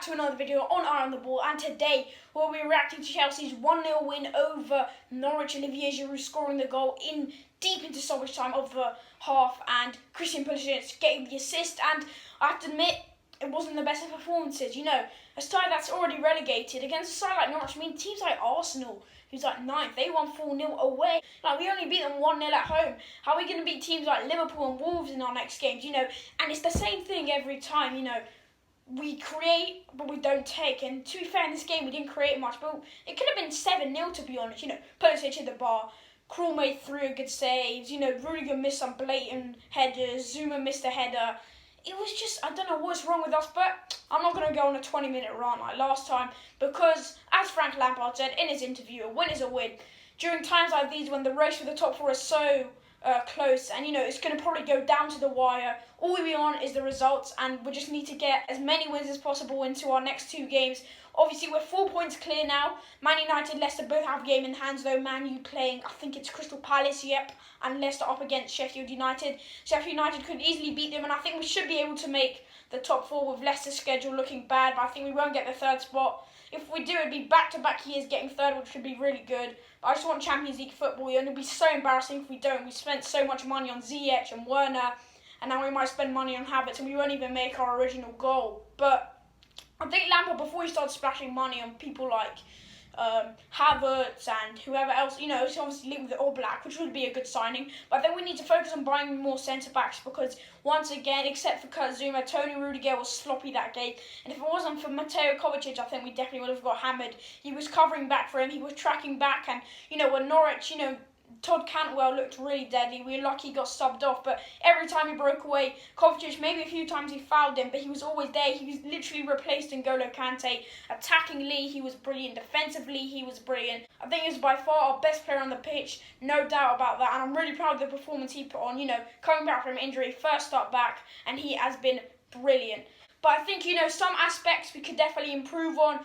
back to another video on Eye on the Ball, and today we'll be reacting to Chelsea's 1-0 win over Norwich. Olivier Giroud scoring the goal deep into stoppage time of the half, and Christian Pulisic getting the assist. And I have to admit, it wasn't the best of performances. You know, a side that's already relegated against a side like Norwich. I mean, teams like Arsenal, who's like 9th, they won 4-0 away. Like, we only beat them 1-0 at home. How are we going to beat teams like Liverpool and Wolves in our next games? You know, and it's the same thing every time. You know, we create, but we don't take. And to be fair, in this game, we didn't create much, but it could have been 7-0 to be honest. You know, Pulisic hit the bar. Krul made 3 good saves. You know, Rudiger missed some blatant headers. Zuma missed a header. It was just, I don't know what's wrong with us, but I'm not going to go on a 20-minute rant like last time, because as Frank Lampard said in his interview, a win is a win. During times like these, when the race for the top 4 is so close, and you know, it's going to probably go down to the wire, all we want is the results, and we just need to get as many wins as possible into our next 2 games. Obviously, we're 4 points clear now. Man United, Leicester both have a game in hands, though. Man U playing, I think it's Crystal Palace, and Leicester up against Sheffield United. Sheffield United could easily beat them, and I think we should be able to make the top 4 with Leicester's schedule looking bad, but I think we won't get the 3rd spot. If we do, it'd be back-to-back years getting 3rd, which would be really good. But I just want Champions League football, and it'd be so embarrassing if we don't. We spent so much money on Ziyech and Werner, and now we might spend money on Havertz, and we won't even make our original goal. But I think Lampard, before he started splashing money on people like Havertz and whoever else, you know, it's obviously linked with the All Black, which would be a good signing. But then we need to focus on buying more centre-backs, because once again, except for Kurt Zuma, Tony Rudiger was sloppy that game. And if it wasn't for Mateo Kovacic, I think we definitely would have got hammered. He was covering back for him, he was tracking back, and, you know, when Norwich, you know, Todd Cantwell looked really deadly. We were lucky he got subbed off, but every time he broke away, Kovacic, maybe a few times he fouled him, but he was always there. He was literally replaced N'Golo Kante. Attackingly, he was brilliant. Defensively, he was brilliant. I think he was by far our best player on the pitch, no doubt about that, and I'm really proud of the performance he put on. You know, coming back from injury, first start back, and he has been brilliant. But I think, you know, some aspects we could definitely improve on.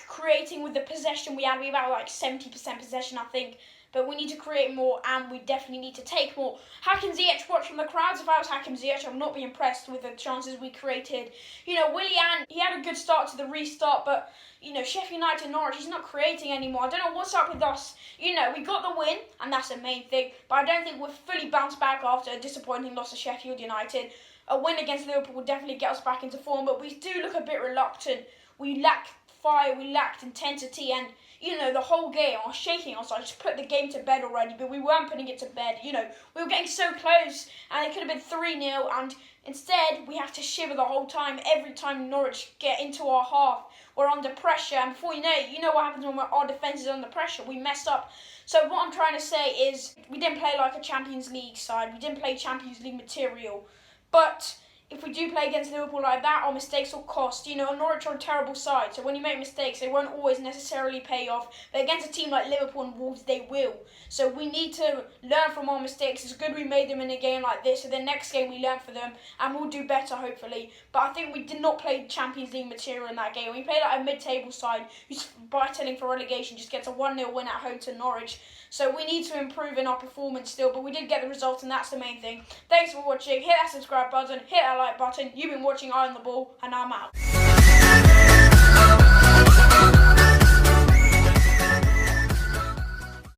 Creating with the possession we had, we about like 70% possession, I think. But we need to create more, and we definitely need to take more. Hakim Ziyech watch from the crowds. If I was Hakim Ziyech, I would not be impressed with the chances we created. You know, Willian, he had a good start to the restart, but, you know, Sheffield United and Norwich, he's not creating anymore. I don't know what's up with us. You know, we got the win, and that's the main thing, but I don't think we're fully bounced back after a disappointing loss to Sheffield United. A win against Liverpool will definitely get us back into form, but we do look a bit reluctant. We lack fire, we lacked intensity, and, you know, the whole game, I was shaking outside. I just put the game to bed already, but we weren't putting it to bed. You know, we were getting so close, and it could have been 3-0, and instead, we have to shiver the whole time. Every time Norwich get into our half, we're under pressure, and before you know it, you know what happens when our defence is under pressure. We mess up. So what I'm trying to say is, we didn't play like a Champions League side. We didn't play Champions League material. But if we do play against Liverpool like that, our mistakes will cost. You know, Norwich are a terrible side, so when you make mistakes, they won't always necessarily pay off. But against a team like Liverpool and Wolves, they will. So we need to learn from our mistakes. It's good we made them in a game like this, so the next game we learn from them, and we'll do better, hopefully. But I think we did not play Champions League material in that game. We played like a mid-table side who's battling for relegation, just gets a 1-0 win at home to Norwich. So we need to improve in our performance still, but we did get the results, and that's the main thing. Thanks for watching. Hit that subscribe button, hit that like button. You've been watching Eye on the Ball, and I'm out.